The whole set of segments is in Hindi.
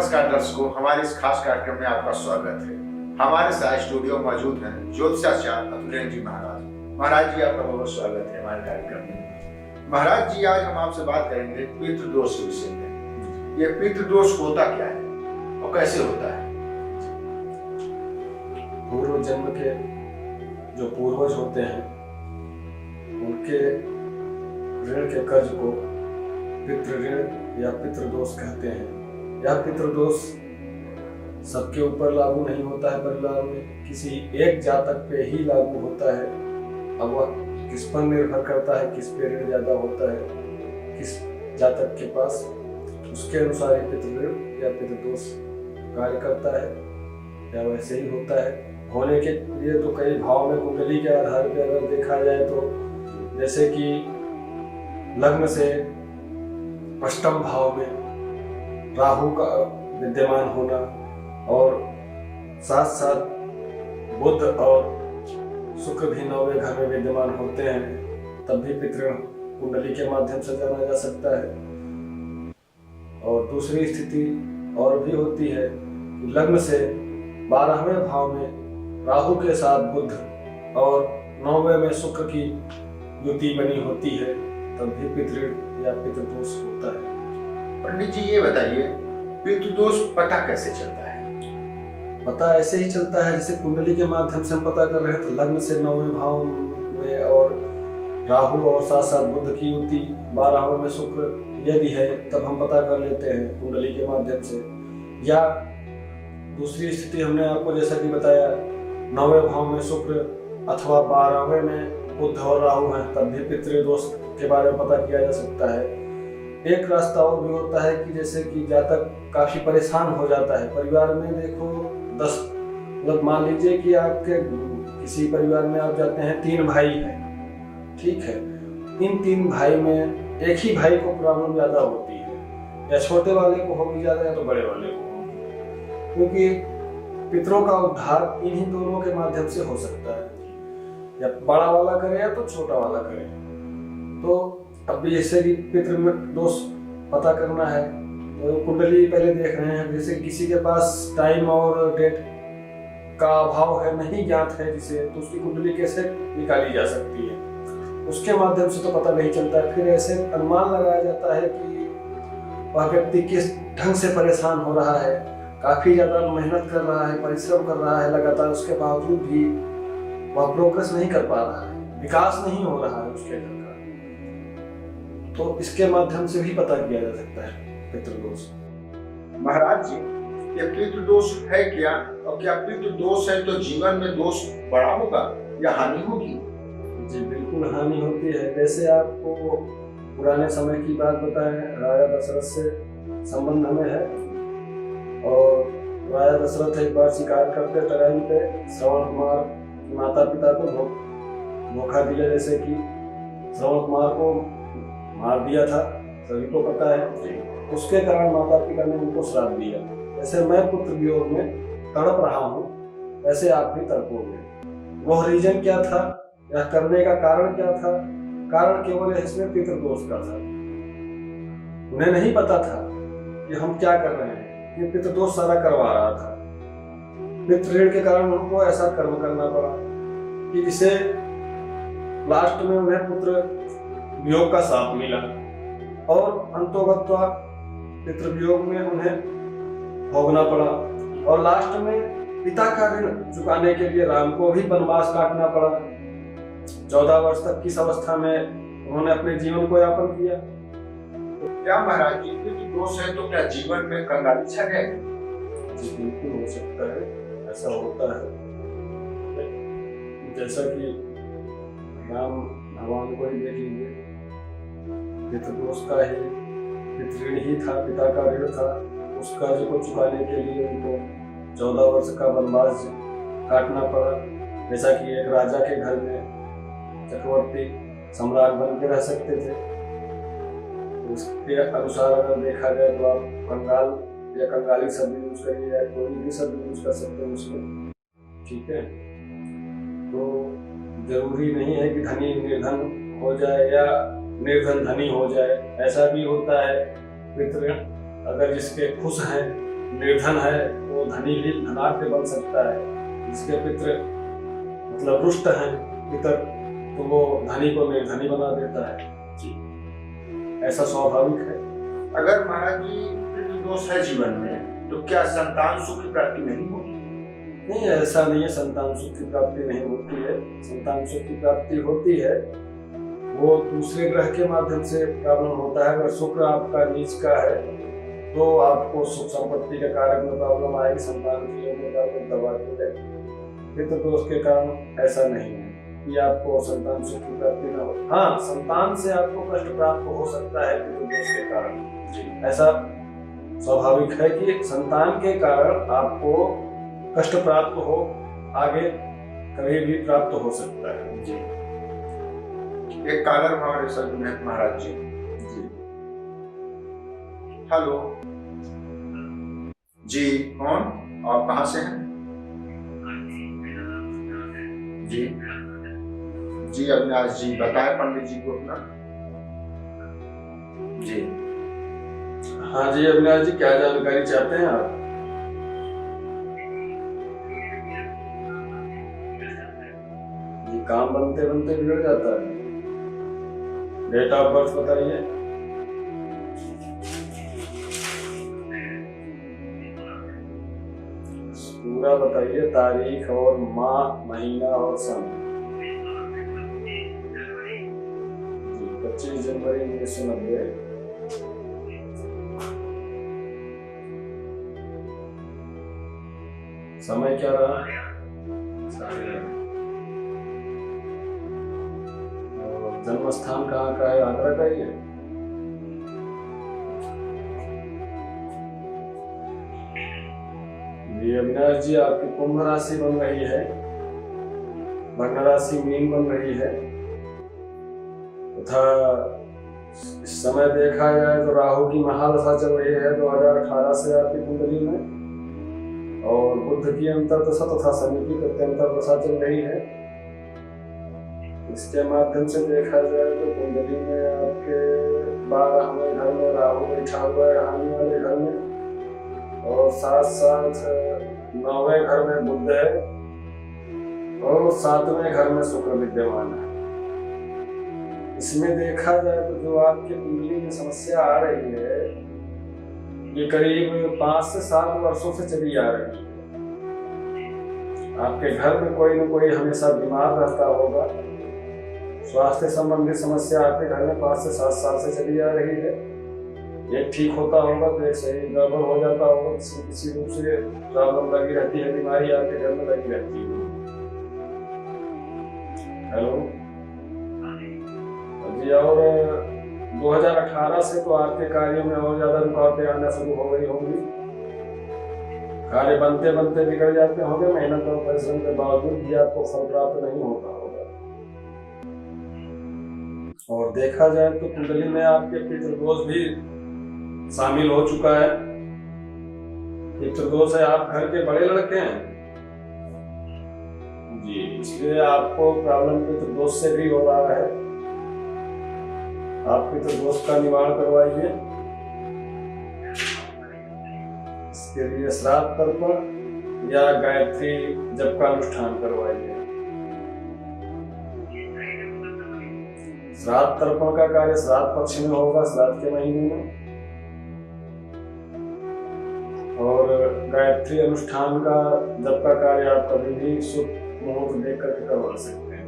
नमस्कार दर्शकों, हमारे इस खास कार्यक्रम में आपका स्वागत है। हमारे साथ स्टूडियो मौजूद हैं ज्योतिषाचार्य अतुलेन्द्र जी महाराज। महाराज जी, आपका बहुत स्वागत है हमारे कार्यक्रम में। महाराज जी, आज हम आपसे बात करेंगे पितृदोष के विषय में। ये पितृदोष होता क्या है और कैसे होता है? पूर्व जन्म के जो पूर्वज होते हैं उनके ऋण के कर्ज को पितृ ऋण या पितृदोष कहते हैं। यह पितृदोष सबके ऊपर लागू नहीं होता है, परिवार में किसी एक जातक पे ही लागू होता है। अब वह किस पर निर्भर करता है, किस पे ऋण ज्यादा होता है, किस जातक के पास, उसके अनुसार ही पितृ ऋण या पितृदोष कार्य करता है या वैसे ही होता है। होने के लिए तो कई भाव में कुंडली के आधार पर अगर देखा जाए तो जैसे कि लग्न से अष्टम भाव में राहु का विद्यमान होना और साथ साथ बुध और शुक्र भी 9वें घर में विद्यमान होते हैं, तब भी पितृ कुंडली के माध्यम से जाना जा सकता है। और दूसरी स्थिति और भी होती है कि लग्न से 12वें भाव में राहु के साथ बुध और 9वें में शुक्र की युति बनी होती है, तब भी पितृ या पितृदोष होता है। पंडित जी, ये बताइए, पितृदोष पता कैसे चलता है? पता ऐसे ही चलता है जैसे कुंडली के माध्यम से हम पता कर रहे हैं। तो लग्न से 9वें भाव में और राहु और साथ साथ बुध की युति 12वें में शुक्र यदि है, तब हम पता कर लेते हैं कुंडली के माध्यम से। या दूसरी स्थिति हमने आपको जैसा कि बताया, 9वें भाव में शुक्र अथवा 12वें में बुध और राहु हैं, तब भी पितृदोष के बारे में पता किया जा सकता है। एक रास्ता और भी होता है कि जैसे कि जातक काफी परेशान हो जाता है परिवार में। देखो 10 मतलब मान लीजिए कि आपके किसी परिवार में आप जाते हैं, 3 भाई हैं, ठीक है। इन 3 भाई में एक ही भाई को प्रॉब्लम ज्यादा होती है, या छोटे वाले को होगी ज्यादा या तो बड़े वाले को होगी, क्योंकि पितरों का उद्धार इन्हीं दोनों के माध्यम से हो सकता है, या बड़ा वाला करे या तो छोटा वाला करे। तो अब जैसे कि पितृ में दोष पता करना है तो कुंडली पहले देख रहे हैं। जैसे किसी के पास टाइम और डेट का अभाव है, नहीं ज्ञात है जिसे, तो उसकी कुंडली कैसे निकाली जा सकती है? उसके माध्यम से तो पता नहीं चलता है। फिर ऐसे अनुमान लगाया जाता है कि वह व्यक्ति किस ढंग से परेशान हो रहा है, काफी ज्यादा मेहनत कर रहा है, परिश्रम कर रहा है लगातार, उसके बावजूद भी वह प्रोग्रेस नहीं कर पा रहा है, विकास नहीं हो रहा है उसके घर का। तो इसके माध्यम से भी पता किया जा सकता है पितृदोष। महाराज जी, ये पितृदोष है क्या, और क्या पितृदोष है तो जीवन में दोष बड़ा होगा या हानि होगी? जी बिल्कुल हानि होती है। जैसे आपको पुराने समय की बात बताएं, राजा दशरथ से संबंध हमें है। और राजा दशरथ एक बार शिकार करते टाइम पे श्रवण कुमार माता पिता को धोखा दिया, जैसे कि श्रवण कुमार को मार दिया था, सभी को पता है। उसके कारण माता पिता ने उनको श्राप दिया, जैसे मैं पुत्र वियोग में तड़प रहा हूँ वैसे आप भी तड़पोगे। वो रीजन क्या था, यह करने का कारण क्या था? कारण केवल इसमें पितृदोष का था। उन्हें नहीं पता था कि हम क्या कर रहे हैं, ये पितृदोष सारा करवा रहा था। पितृ के कारण उनको ऐसा कर्म करना पड़ा कि जिसे लास्ट में उन्हें पुत्र वियोग का शाप मिला, और अंतोगत्वा पितृवियोग में उन्हें भोगना पड़ा। और लास्ट में पिता का ऋण चुकाने के लिए राम को भी वनवास काटना पड़ा। 14 वर्ष तक किस अवस्था में उन्होंने अपने जीवन को यापन किया। तो क्या महाराज जी, पितृदोष है तो क्या जीवन में कंगाली छा जाएगी? जी बिल्कुल हो सकता है, ऐसा होता है। जैसा कि राम भगवान को ही देख लीजिए, पितृदोष का ही पितृ ही था, पिता का ऋण था। उस कर्ज को चुकाने के लिए उनको 14 वर्ष का वनवास काटना पड़ा। जैसा कि एक राजा के घर में चक्रवर्ती सम्राट बन के रह सकते थे, उसके अनुसार अगर देखा जाए तो आप कंगाल या कंगाली शब्द यूज करिए या कोई भी शब्द यूज कर सकते हैं उसमें, ठीक है। तो जरूरी नहीं है कि धनी निर्धन हो जाए या निर्धन धनी हो जाए, ऐसा भी होता है। पितृ अगर जिसके खुश हैं निर्धन है वो धनी भी धनाढ्य बन सकता है, जिसके पितृ मतलब रुष्ट हैं पितर, तो वो धनी को निर्धनी बना देता है जी, ऐसा स्वाभाविक है। अगर महाराज जी पितृदोष है जीवन में तो क्या संतान सुख की प्राप्ति नहीं होगी? नहीं, ऐसा नहीं है, संतान सुख की प्राप्ति नहीं होती है। संतान सुख की प्राप्ति होती है, वो दूसरे ग्रह के माध्यम से प्रॉब्लम होता है। अगर शुक्र आपका नीच का है तो आपको सुख संपत्ति के कारक में प्रॉब्लम आएगी, संतान की योग में प्रॉब्लम तब आती है। पितृदोष के कारण ऐसा नहीं है कि आपको संतान सुख की प्राप्ति न हो। हाँ, संतान से आपको कष्ट प्राप्त हो सकता है पितृदोष के कारण जी, ऐसा स्वाभाविक है कि संतान के कारण आपको कष्ट प्राप्त हो, आगे कभी भी प्राप्त हो सकता है जी। एक कॉलर हमारे सर में महाराज जी। हेलो जी, कौन? आप कहाँ से हैं? जी जी, अविनाश जी, बताएं पंडित जी को अपना। जी हाँ जी अविनाश जी, क्या जानकारी चाहते हैं आप? ये काम बनते बनते बिगड़ जाता है। डेट ऑफ बर्थ बताइए। पूरा बताइए, तारीख और माह, महीना और सन। 25 जनवरी 1990। समय क्या रहा? जन्म स्थान कहाँ का है? आगरा का ही है। जी अविनाश जी, आपकी कुंभ राशि बन रही है, लग्न राशि मीन बन रही है तथा इस समय देखा जाए तो राहु की महादशा चल रही है 2018 से आपकी कुंडली में, और बुध की अंतर्दशा तथा शनि की प्रत्यंतर्दशा चल रही है। इसके माध्यम से देखा जाए तो कुंडली में आपके 12वें घर में राहु बैठा हुआ है, हानि वाले घर में, और साथ साथ 9वें घर में बुध है और 7वें घर में शुक्र विद्यमान है। इसमें देखा जाए तो जो आपकी कुंडली में समस्या आ रही है ये करीब 5 से 7 वर्षों से चली आ रही है। आपके घर में कोई न कोई हमेशा बीमार रहता होगा, स्वास्थ्य संबंधी समस्या आपके घर में 5 से 7 साल से चली आ रही है। एक ठीक होता होगा तो एक सही गड़बड़ हो जाता होगा, किसी रूप से प्रॉब्लम लगी रहती है, बीमारी आपके घर में लगी रहती है। हेलो जी, और 2018 से तो आपके कार्यों में और ज्यादा रुकावटें आना शुरू हो गई होंगी। कार्य बनते बनते बिगड़ जाते होंगे, मेहनत और परिश्रम के बावजूद भी आपको फल प्राप्त नहीं होता होगा। और देखा जाए तो कुंडली में आपके पितृदोष भी शामिल हो चुका है। पितृदोष है, आप घर के बड़े लड़के हैं जी, इसलिए आपको प्रॉब्लम पितृदोष से भी हो रहा है। आप पितृदोष का निवारण करवाइए। इसके लिए श्राद्ध तर्पण या गायत्री जप का अनुष्ठान करवाइए। श्राद्ध तर्पण का कार्य श्राद्ध पक्ष में होगा, श्राद्ध के महीने में, और गायत्री अनुष्ठान का जप का कार्य आप कभी भी शुभ मुहूर्त देख करके करवा सकते हैं।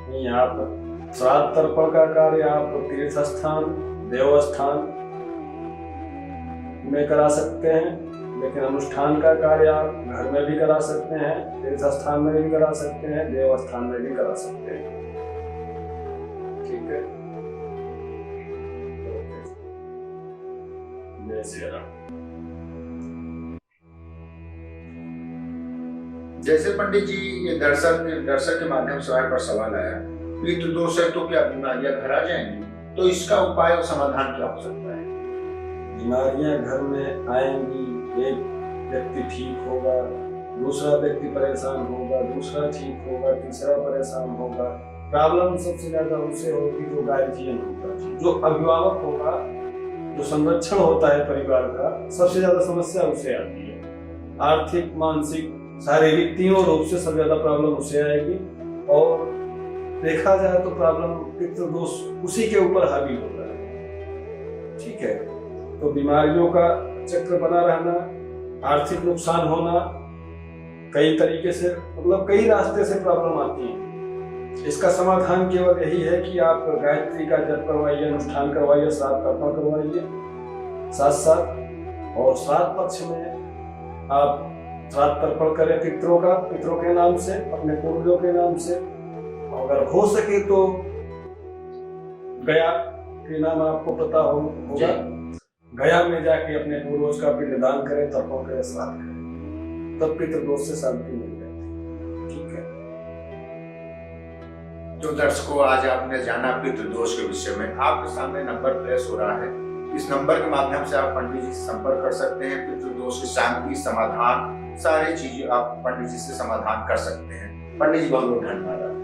नहीं, आप श्राद्ध तर्पण का कार्य आप तीर्थ स्थान, देवस्थान में करा सकते हैं, लेकिन अनुष्ठान का कार्य आप घर में भी करा सकते हैं, तीर्थ स्थान में भी करा सकते हैं, देवस्थान में भी करा सकते हैं। ठीक है, जय श्री राम। जैसे पंडित जी ये दर्शक के माध्यम से हमारे पर सवाल आया, पितृदोष है तो क्या बीमारियां घर आ जाएंगी, तो इसका उपाय और समाधान क्या हो सकता है? बीमारियां घर में आएंगी, एक व्यक्ति ठीक होगा, दूसरा व्यक्ति परेशान होगा, दूसरा ठीक होगा, तीसरा परेशान होगा, प्रॉब्लम सबसे ज्यादा उसे होगी जो गार्जियन होगा, जो अभिभावक होगा, जो संरक्षण होता है परिवार का, सबसे ज्यादा समस्या उसे आती है। आर्थिक, मानसिक, शारीरिक तीनों रूप से सबसे ज्यादा प्रॉब्लम उसे आएगी। और देखा जाए तो प्रॉब्लम पितृदोष उसी के ऊपर हावी होता है। ठीक है, तो बीमारियों का चक्र बना रहना, आर्थिक नुकसान होना, कई तरीके से मतलब कई रास्ते से प्रॉब्लम आती है। इसका समाधान केवल यही है कि आप गायत्री का जप करवाइए, अनुष्ठान करवाइए, श्राद्ध तर्पण करवाइए साथ साथ। और श्राद्ध पक्ष में आप श्राद्ध तर्पण करें पितरों के नाम से, अपने पूर्वजों के नाम से। अगर हो सके तो गया के नाम आपको पता होगा, गया में जाके अपने पूर्वज का पिंडदान करें, तर्पण करें, श्राद्ध करें, तब पितृदोष से शांति मिल जाती है। ठीक है, तो दर्शकों, आज आपने जाना पितृदोष के विषय में। आपके सामने नंबर फ्लैश हो रहा है, इस नंबर के माध्यम से आप पंडित जी से संपर्क कर सकते हैं। पितृदोष की शांति, समाधान, सारी चीजें आप पंडित जी से समाधान कर सकते हैं। पंडित जी बहुत बहुत धन्यवाद।